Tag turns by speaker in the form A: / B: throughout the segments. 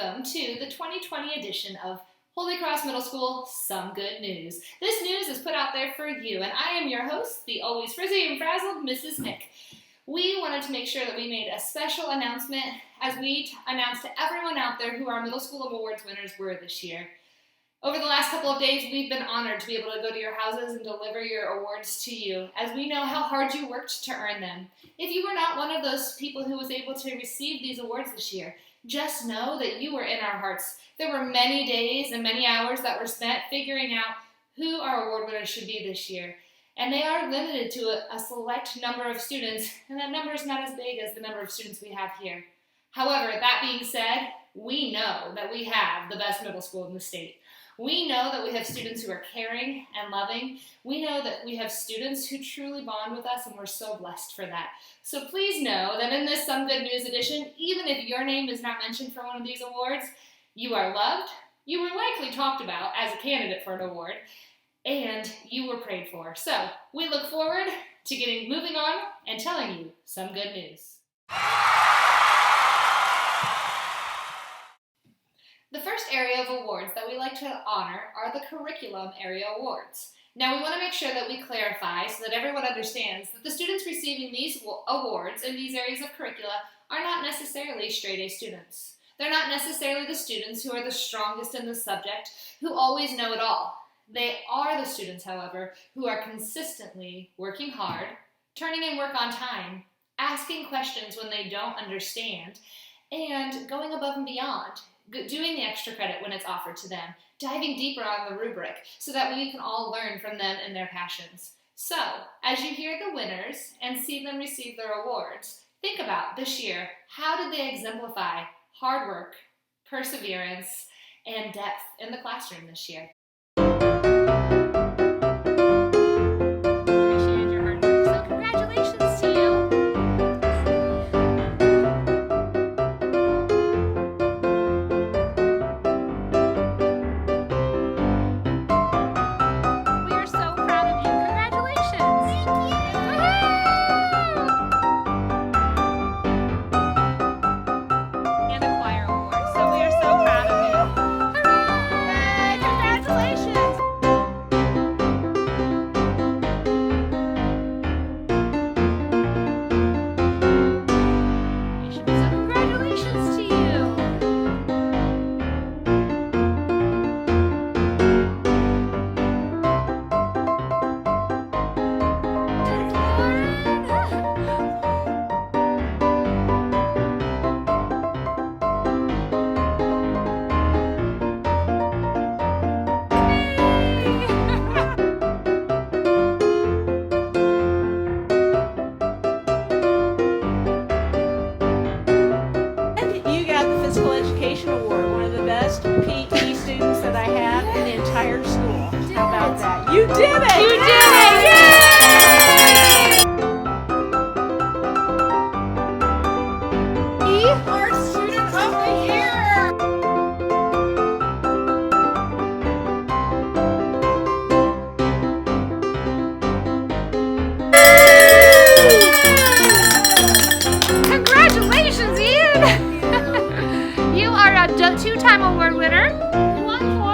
A: welcome to the 2020 edition of Holy Cross Middle School, Some Good News. This news is put out there for you, and I am your host, the always frizzy and frazzled Mrs. Nick. We wanted to make sure that we made a special announcement as we announced to everyone out there who our middle school awards winners were this year. Over the last couple of days, we've been honored to be able to go to your houses and deliver your awards to you, as we know how hard you worked to earn them. If you were not one of those people who was able to receive these awards this year, just know that you were in our hearts. There were many days and many hours that were spent figuring out who our award winners should be this year. And they are limited to a select number of students, and that number is not as big as the number of students we have here. However, that being said, we know that we have the best middle school in the state. We know that we have students who are caring and loving. We know that we have students who truly bond with us, and we're so blessed for that. So please know that in this Some Good News edition, even if your name is not mentioned for one of these awards, you are loved, you were likely talked about as a candidate for an award, and you were prayed for. So we look forward to moving on and telling you some good news. The first area of awards that we like to honor are the Curriculum Area Awards. Now we want to make sure that we clarify so that everyone understands that the students receiving these awards in these areas of curricula are not necessarily straight A students. They're not necessarily the students who are the strongest in the subject, who always know it all. They are the students, however, who are consistently working hard, turning in work on time, asking questions when they don't understand, and going above and beyond, doing the extra credit when it's offered to them, diving deeper on the rubric so that we can all learn from them and their passions. So, as you hear the winners and see them receive their awards, think about this year, how did they exemplify hard work, perseverance, and depth in the classroom this year? Appreciate your hard work, so congratulations to you. We are so proud of you. Congratulations. And a choir award, so we are so proud of you. Hooray! Congratulations. So congratulations to you.
B: You got the Physical Education Award, one of the best PE students that I have in the entire school. How about that? You did it!
A: You did it! Yay!
B: Our Student of the Year!
A: Congratulations, Ian! You are a two-time award winner. You won for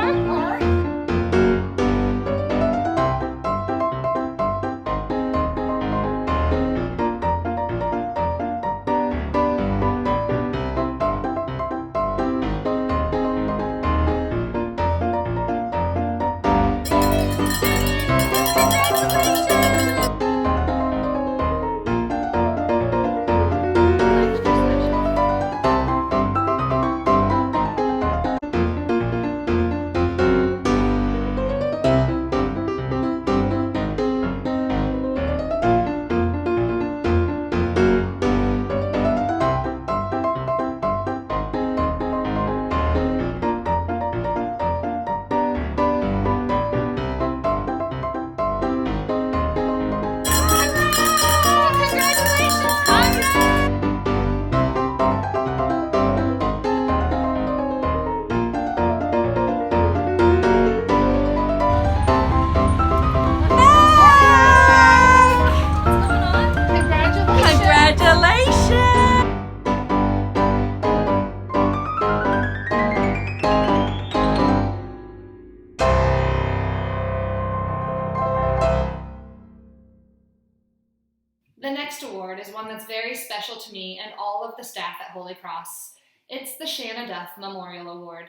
A: next award is one that's very special to me and all of the staff at Holy Cross. It's the SHANNA Duff Memorial Award.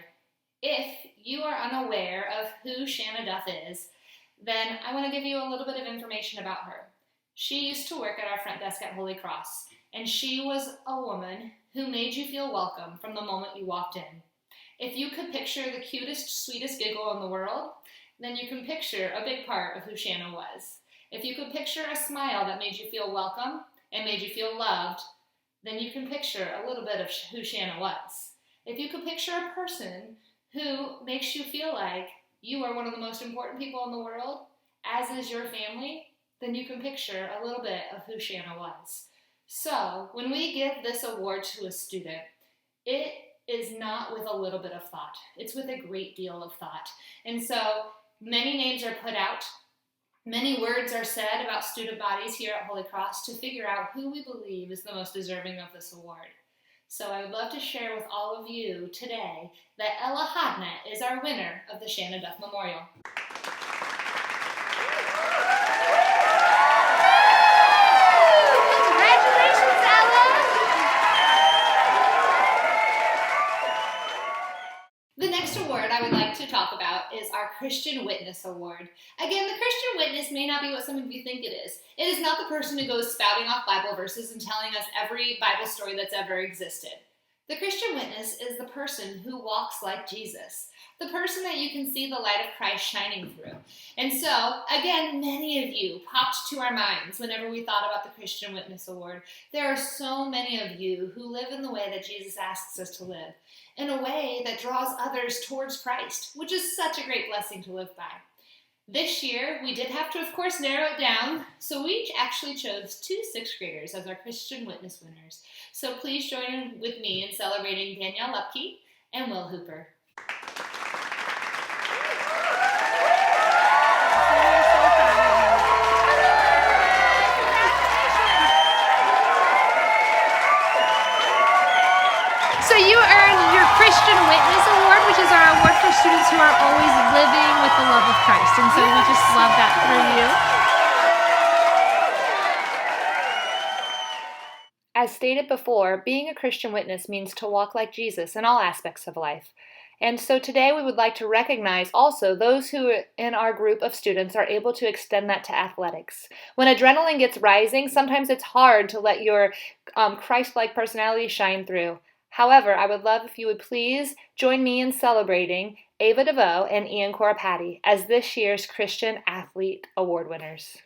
A: If you are unaware of who SHANNA Duff is, then I want to give you a little bit of information about her. She used to work at our front desk at Holy Cross, and she was a woman who made you feel welcome from the moment you walked in. If you could picture the cutest, sweetest giggle in the world, then you can picture a big part of who SHANNA was. If you could picture a smile that made you feel welcome and made you feel loved, then you can picture a little bit of who SHANNA was. If you could picture a person who makes you feel like you are one of the most important people in the world, as is your family, then you can picture a little bit of who SHANNA was. So, when we give this award to a student, it is not with a little bit of thought. It's with a great deal of thought. And so, many names are put out, many words are said about student bodies here at Holy Cross to figure out who we believe is the most deserving of this award. So I would love to share with all of you today that Ella HODNETT is our winner of the SHANNA Duff Memorial.
B: Congratulations, Ella!
A: The next award I would like to talk about is our Christian Witness Award. Again, the Christian Witness may not be what some of you think it is. It is not the person who goes spouting off Bible verses and telling us every Bible story that's ever existed. The Christian Witness is the person who walks like Jesus, the person that you can see the light of Christ shining through. And so, again, many of you popped to our minds whenever we thought about the Christian Witness Award. There are so many of you who live in the way that Jesus asks us to live, in a way that draws others towards Christ, which is such a great blessing to live by. This year, we did have to, of course, narrow it down, so we each actually chose 2 6th graders as our Christian Witness winners. So please join in with me in celebrating Danielle Lupke and Will Hooper.
B: So you earned your Christian Witness Award, which is our award for students who are always living with the love of Christ. And so we just love that through you.
A: As stated before, being a Christian witness means to walk like Jesus in all aspects of life. And so today we would like to recognize also those who in our group of students are able to extend that to athletics. When adrenaline gets rising, sometimes it's hard to let your Christ-like personality shine through. However, I would love if you would please join me in celebrating Ava DeVoe and Ian Corapati as this year's Christian Athlete Award winners.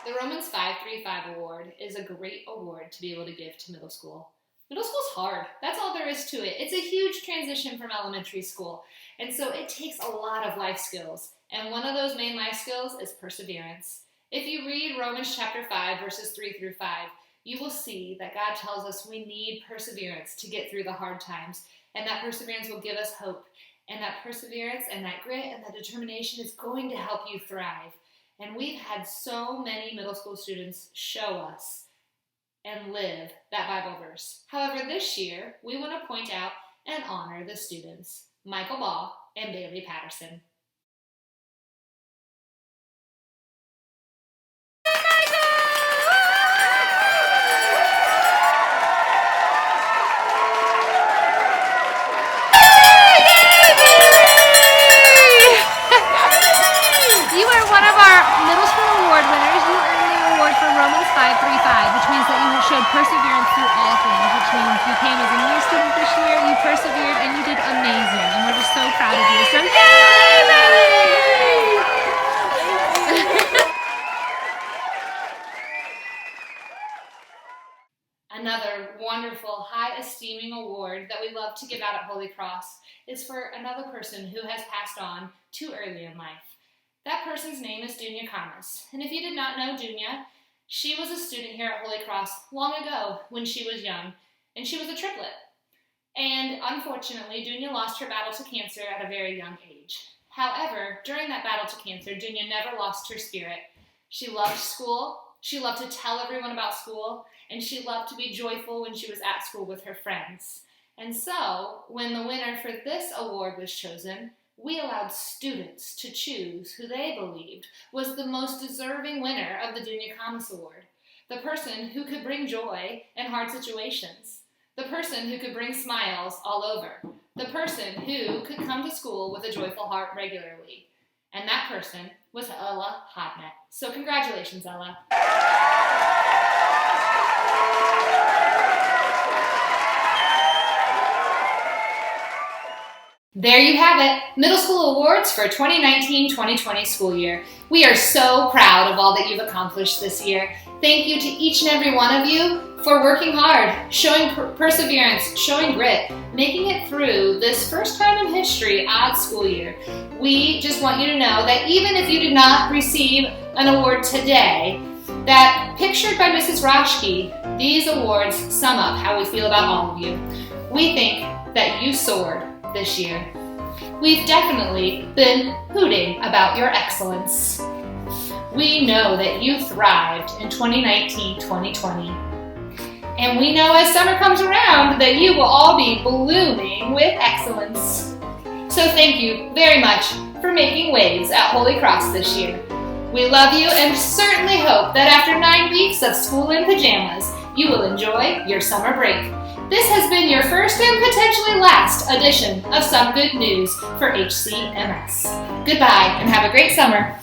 A: The Romans 535 Award is a great award to be able to give to middle school. Middle school's hard. That's all there is to it. It's a huge transition from elementary school. And so it takes a lot of life skills. And one of those main life skills is perseverance. If you read Romans chapter 5, verses 3 through 5, you will see that God tells us we need perseverance to get through the hard times. And that perseverance will give us hope. And that perseverance and that grit and that determination is going to help you thrive. And we've had so many middle school students show us and live that Bible verse. However, this year, we want to point out and honor the students, Michael Ball and Bailey Patterson.
B: You are one of our middle school award winners. You earned the award for Romans 535, which means that you showed perseverance through all things, which means you came as a new student this year, you persevered, and you did amazing. And we're just so proud of you. So yay, baby!
A: Another wonderful, high-esteeming award that we love to give out at Holy Cross is for another person who has passed on too early in life. That person's name is DOUNIA KHAMIS. And if you did not know DOUNIA, she was a student here at Holy Cross long ago when she was young, and she was a triplet. And unfortunately, DOUNIA lost her battle to cancer at a very young age. However, during that battle to cancer, DOUNIA never lost her spirit. She loved school, She loved to tell everyone about school, and she loved to be joyful when she was at school with her friends. And so, when the winner for this award was chosen, we allowed students to choose who they believed was the most deserving winner of the DOUNIA KHAMIS Award. The person who could bring joy in hard situations. The person who could bring smiles all over. The person who could come to school with a joyful heart regularly. And that person was Ella HODNETT. So congratulations, Ella. There you have it, middle school awards for 2019-2020 school year. We are so proud of all that you've accomplished this year. Thank you to each and every one of you for working hard, showing perseverance, showing grit, making it through this first time in history odd school year. We just want you to know that even if you did not receive an award today, that pictured by Mrs. Roschke, these awards sum up how we feel about all of you. We think that you soared this year. We've definitely been hooting about your excellence. We know that you thrived in 2019-2020. And we know as summer comes around that you will all be blooming with excellence. So thank you very much for making waves at Holy Cross this year. We love you and certainly hope that after 9 weeks of school in pajamas, you will enjoy your summer break. This has been your first and potentially last edition of Some Good News for HCMS. Goodbye and have a great summer.